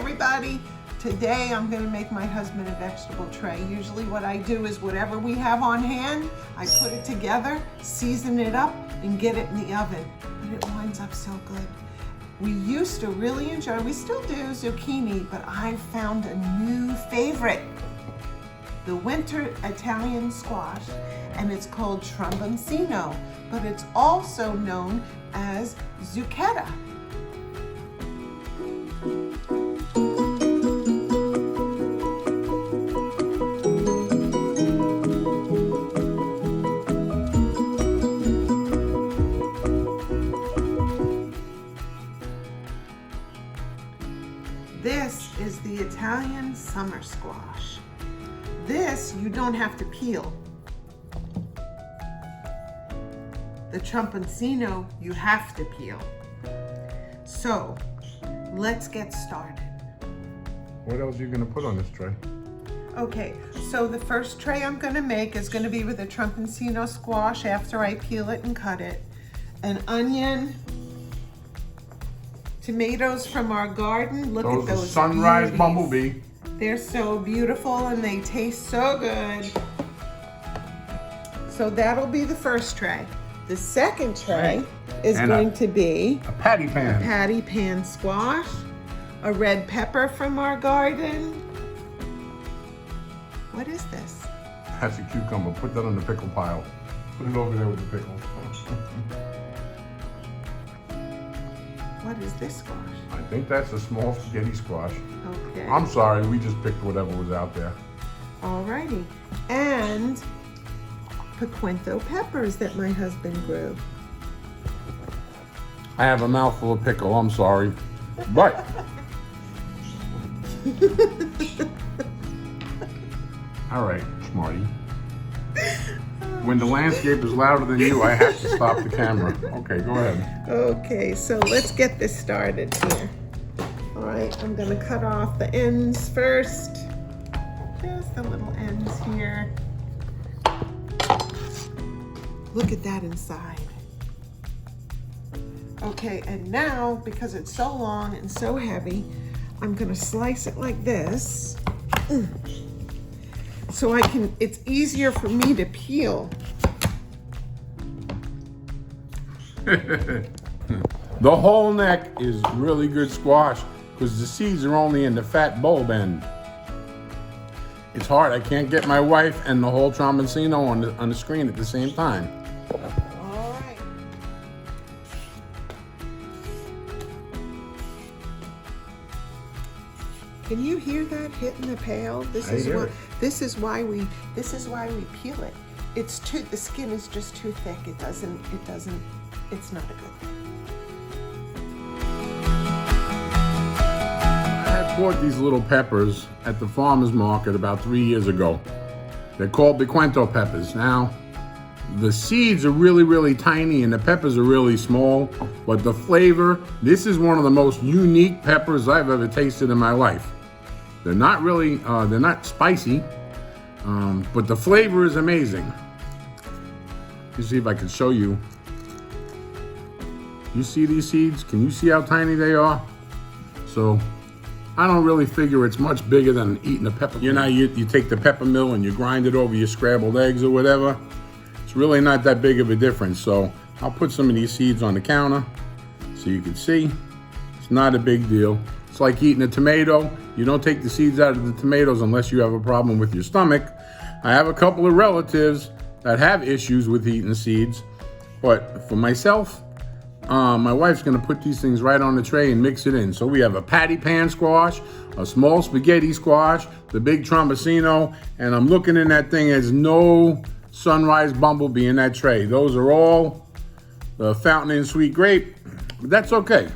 everybody. Today I'm going to make my husband a vegetable tray. Usually what I do is whatever we have on hand, I put it together, season it up, and get it in the oven. And it winds up so good. We used to really enjoy, we still do, zucchini, but I found a new favorite. The winter Italian squash, and it's called Tromboncino, but it's also known as zucchetta. This is the Italian summer squash. This you don't have to peel. The Tromboncino you have to peel. So let's get started. What else are you going to put on this tray? Okay, so the first tray I'm going to make is going to be with a Tromboncino squash after I peel it and cut it. An onion, tomatoes from our garden. Look at those sunrise beauties. Bumblebee. They're so beautiful and they taste so good. So that'll be the first tray. The second tray is going to be a patty pan. A patty pan squash, a red pepper from our garden. What is this? That's a cucumber. Put that on the pickle pile. Put it over there with the pickle. What is this squash? I think that's a small spaghetti squash. Okay. I'm sorry, we just picked whatever was out there. Alrighty. And pimento peppers that my husband grew. I have a mouthful of pickle, I'm sorry. But all right, Smarty. When the landscape is louder than you, I have to stop the camera. Okay, go ahead. Okay, so let's get this started here. All right, I'm gonna cut off the ends first. Just the little ends here. Look at that inside. Okay, and now, because it's so long and so heavy, I'm gonna slice it like this. So it's easier for me to peel. The whole neck is really good squash because the seeds are only in the fat bulb end. It's hard. I can't get my wife and the whole Tromboncino on the screen at the same time. All right. Can you hear that hitting the pail? This is why we peel it. The skin is just too thick. It's not a good thing. I bought these little peppers at the farmer's market about 3 years ago. They're called pimento peppers. Now, the seeds are really, really tiny and the peppers are really small, but the flavor, this is one of the most unique peppers I've ever tasted in my life. They're not really, they're not spicy, but the flavor is amazing. Let's see if I can show you. You see these seeds? Can you see how tiny they are? So, I don't really figure it's much bigger than eating a pepper. You know, you take the pepper mill and you grind it over your scrambled eggs or whatever. It's really not that big of a difference. So, I'll put some of these seeds on the counter so you can see. It's not a big deal. It's like eating a tomato. You don't take the seeds out of the tomatoes unless you have a problem with your stomach. I have a couple of relatives that have issues with eating seeds, but for myself, my wife's gonna put these things right on the tray and mix it in. So we have a patty pan squash, a small spaghetti squash, the big Tromboncino, and I'm looking in that thing as no sunrise bumblebee in that tray. Those are all the fountain and sweet grape, but that's okay.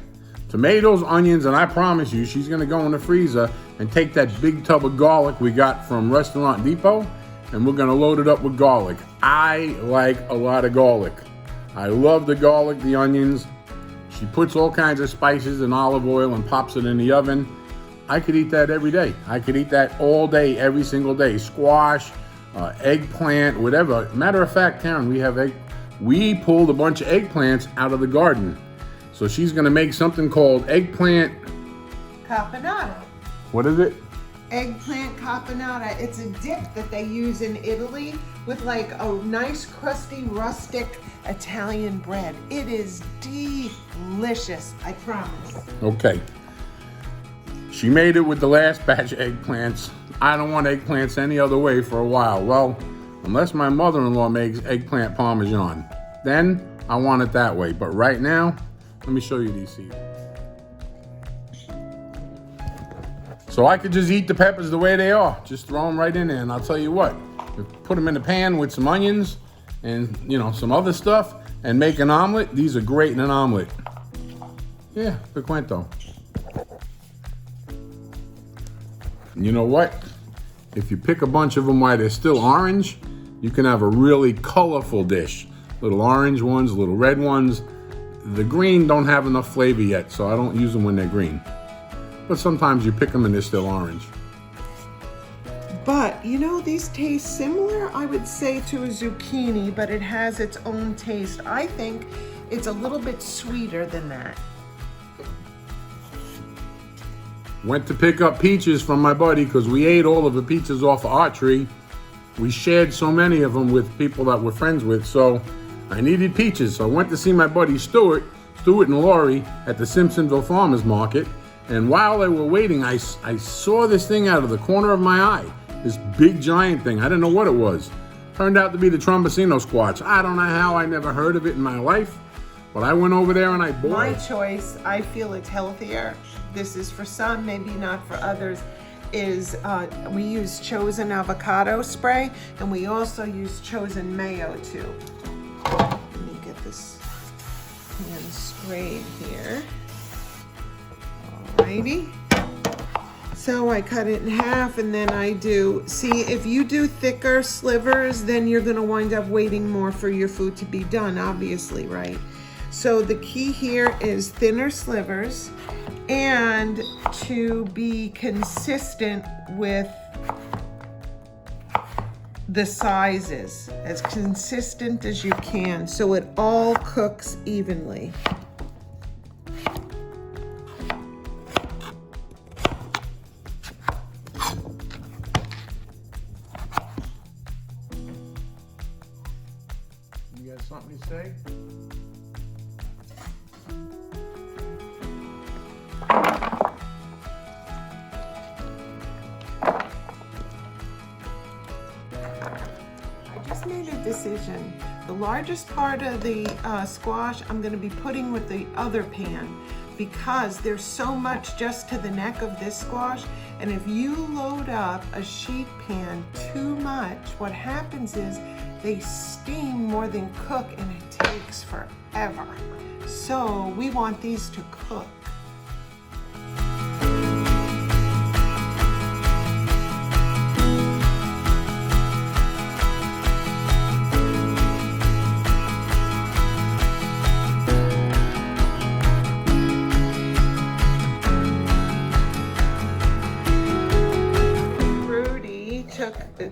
Tomatoes, onions, and I promise you, she's gonna go in the freezer and take that big tub of garlic we got from Restaurant Depot, and we're gonna load it up with garlic. I like a lot of garlic. I love the garlic, the onions. She puts all kinds of spices and olive oil and pops it in the oven. I could eat that every day. I could eat that all day, every single day. Squash, eggplant, whatever. Matter of fact, Karen, we pulled a bunch of eggplants out of the garden. So she's gonna make something called eggplant Caponata. What is it? Eggplant caponata. It's a dip that they use in Italy with like a nice crusty rustic Italian bread. It is delicious, I promise. Okay. She made it with the last batch of eggplants. I don't want eggplants any other way for a while. Well, unless my mother-in-law makes eggplant parmesan, then I want it that way. But right now, let me show you these seeds. So I could just eat the peppers the way they are. Just throw them right in there, and I'll tell you what, put them in a pan with some onions and, you know, some other stuff and make an omelet. These are great in an omelet. Yeah, te cuento. You know what? If you pick a bunch of them while they're still orange, you can have a really colorful dish. Little orange ones, little red ones. The green don't have enough flavor yet, so I don't use them when they're green. But sometimes you pick them and they're still orange. But, you know, these taste similar, I would say, to a zucchini, but it has its own taste. I think it's a little bit sweeter than that. Went to pick up peaches from my buddy because we ate all of the peaches off of our tree. We shared so many of them with people that we're friends with, so I needed peaches. So I went to see my buddy Stuart and Lori at the Simpsonville Farmers Market. And while they were waiting, I saw this thing out of the corner of my eye. This big giant thing. I didn't know what it was. Turned out to be the Tromboncino squash. I don't know how, I never heard of it in my life. But I went over there and I bought My it. choice, I feel it's healthier. This is for some, maybe not for others, is we use Chosen avocado spray, and we also use Chosen mayo too. Let me get this pan sprayed here. Alrighty. So I cut it in half, and then I do, see, if you do thicker slivers, then you're gonna wind up waiting more for your food to be done, obviously, right? So the key here is thinner slivers and to be consistent with the sizes, as consistent as you can, so it all cooks evenly. You got something to say? I just made a decision. The largest part of the squash I'm going to be putting with the other pan because there's so much just to the neck of this squash, and if you load up a sheet pan too much, what happens is they steam more than cook and it takes forever. So we want these to cook.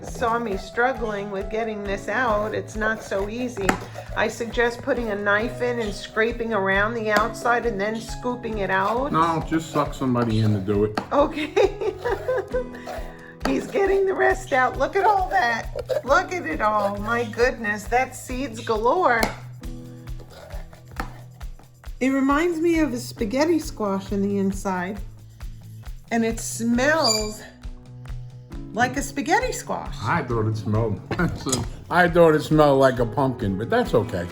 Saw me struggling with getting this out. It's not so easy. I suggest putting a knife in and scraping around the outside and then scooping it out. No, just suck somebody in to do it. Okay. He's getting the rest out. Look at all that. Look at it all. My goodness, that's seeds galore. It reminds me of a spaghetti squash on the inside. And it smells like a spaghetti squash. I thought it smelled. I thought it smelled like a pumpkin, but that's okay.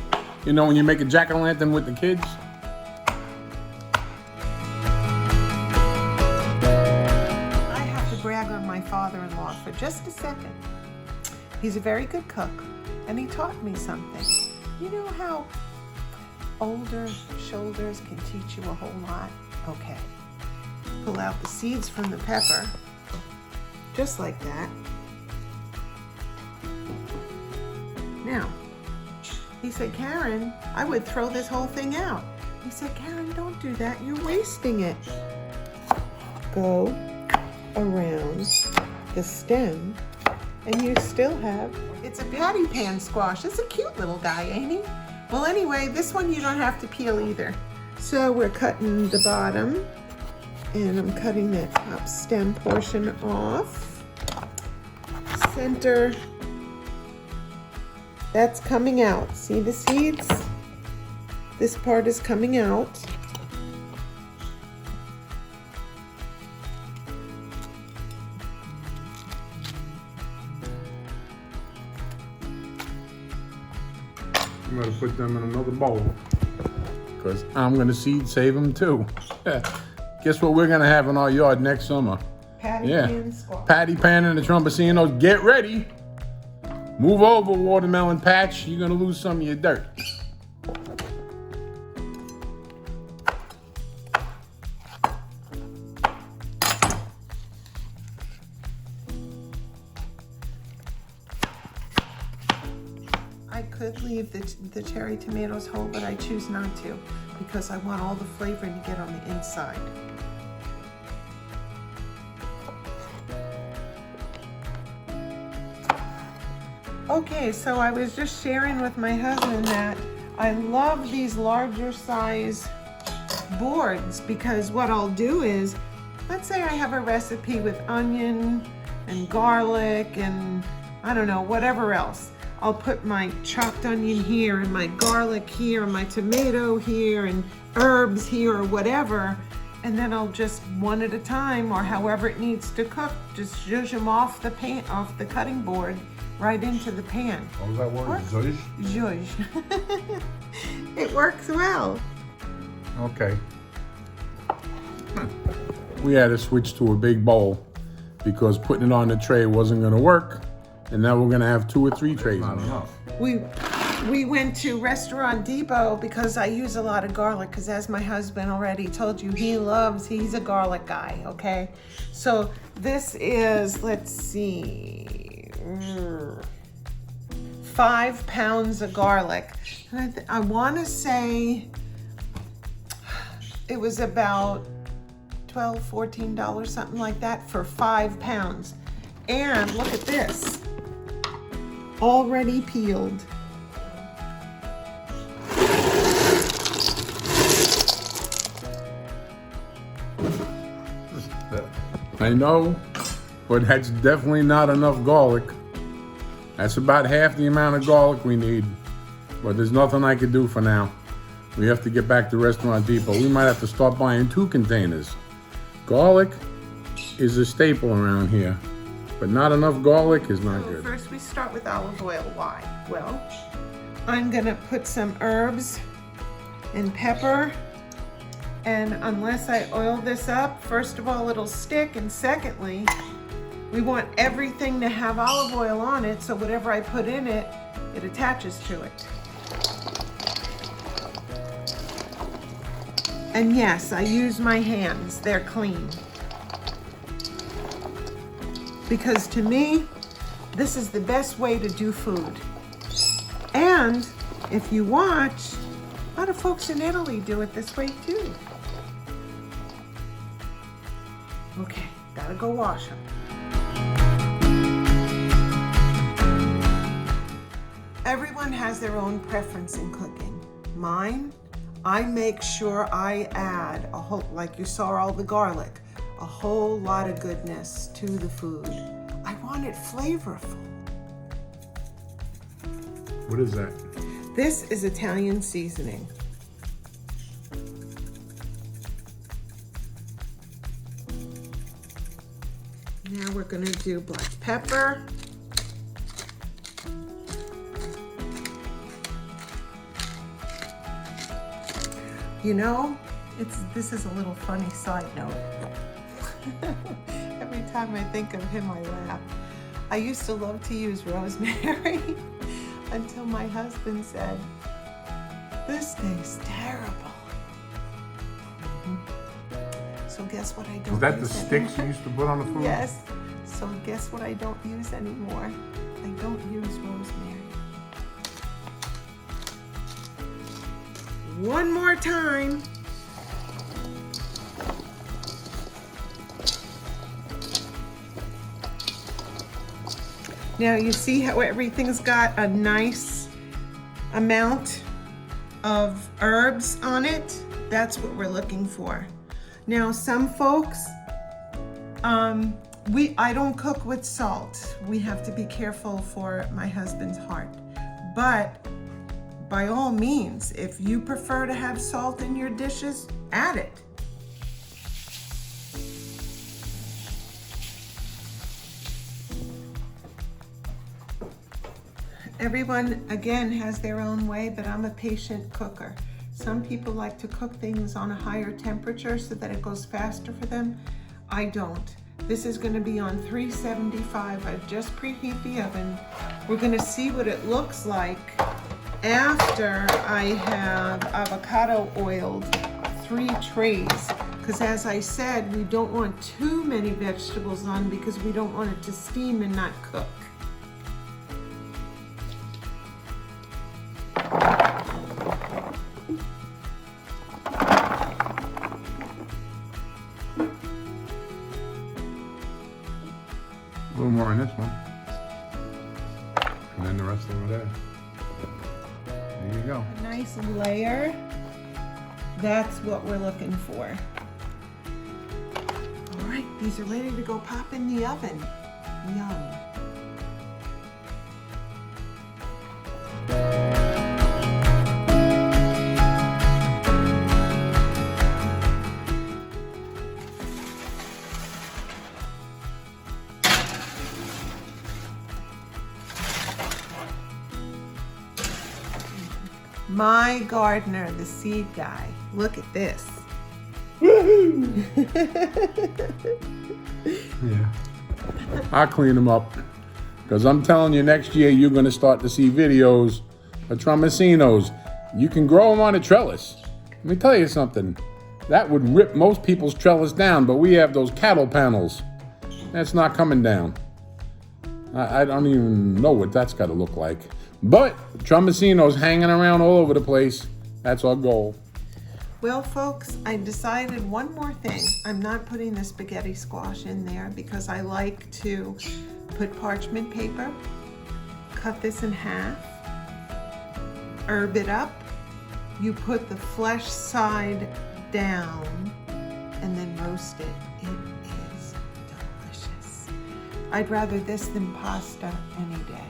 You know when you make a jack-o'-lantern with the kids? I have to brag on my father-in-law for just a second. He's a very good cook, and he taught me something. You know how older shoulders can teach you a whole lot? Okay. Pull out the seeds from the pepper. Just like that. Now, he said, Karen, I would throw this whole thing out. He said, Karen, don't do that. You're wasting it. Go around the stem, and you still have, it's a patty pan squash. It's a cute little guy, ain't he? Well, anyway, this one you don't have to peel either. So we're cutting the bottom And I'm cutting that top stem portion off. Center. That's coming out. See the seeds? This part is coming out. I'm gonna put them in another bowl because I'm gonna seed save them too. Guess what we're gonna have in our yard next summer? Patty pan squash. Patty pan and the Tromboncinos. Get ready. Move over, watermelon patch. You're gonna lose some of your dirt. I could leave the cherry tomatoes whole, but I choose not to because I want all the flavoring to get on the inside. Okay, so I was just sharing with my husband that I love these larger size boards because what I'll do is, let's say I have a recipe with onion and garlic and I don't know, whatever else. I'll put my chopped onion here and my garlic here and my tomato here and herbs here or whatever. And then I'll just one at a time or however it needs to cook, just zhuzh them off the pan, off the cutting board right into the pan. What was that word? Zhuzh? Zhuzh. It works well. Okay. We had to switch to a big bowl because putting it on the tray wasn't gonna work. And now we're gonna have 2 or 3 trays. Not enough. We went to Restaurant Depot because I use a lot of garlic because as my husband already told you, he's a garlic guy, okay? So this is, let's see, 5 pounds of garlic. And I wanna say it was about $12, $14, something like that for 5 pounds. And look at this, already peeled. I know, but that's definitely not enough garlic. That's about half the amount of garlic we need. But there's nothing I can do for now. We have to get back to Restaurant Depot. We might have to start buying 2 containers. Garlic is a staple around here, but not enough garlic is not good. First we start with olive oil. Why? Well, I'm gonna put some herbs and pepper, and unless I oil this up, first of all, it'll stick, and secondly, we want everything to have olive oil on it, so whatever I put in it, it attaches to it. And yes, I use my hands, they're clean. Because to me, this is the best way to do food. And if you watch, a lot of folks in Italy do it this way too. Okay, gotta go wash them. Everyone has their own preference in cooking. Mine, I make sure I add a whole, like you saw all the garlic, a whole lot of goodness to the food. I want it flavorful. What is that? This is Italian seasoning. Now we're gonna do black pepper. You know, this is a little funny side note. Every time I think of him, I laugh. I used to love to use rosemary until my husband said, "This tastes terrible." So guess what I don't use? Was that the sticks you used to put on the food? Yes. So guess what I don't use anymore? I don't use rosemary. One more time. Now you see how everything's got a nice amount of herbs on it? That's what we're looking for. Now, some folks, I don't cook with salt. We have to be careful for my husband's heart. But by all means, if you prefer to have salt in your dishes, add it. Everyone, again, has their own way, but I'm a patient cooker. Some people like to cook things on a higher temperature so that it goes faster for them. I don't. This is going to be on 375. I've just preheat the oven. We're going to see what it looks like after I have avocado oiled 3 trays. Because as I said, we don't want too many vegetables on because we don't want it to steam and not cook. A little more on this one. And then the rest over there. There you go. A nice layer. That's what we're looking for. All right, these are ready to go pop in the oven. Yum. My gardener, the seed guy. Look at this. Yeah. I'll clean them up. Because I'm telling you, next year you're going to start to see videos of Tromboncinos. You can grow them on a trellis. Let me tell you something. That would rip most people's trellis down, but we have those cattle panels. That's not coming down. I don't even know what that's got to look like. But Tromboncino's hanging around all over the place. That's our goal. Well, folks, I decided one more thing. I'm not putting the spaghetti squash in there because I like to put parchment paper, cut this in half, herb it up. You put the flesh side down and then roast it. It is delicious. I'd rather this than pasta any day.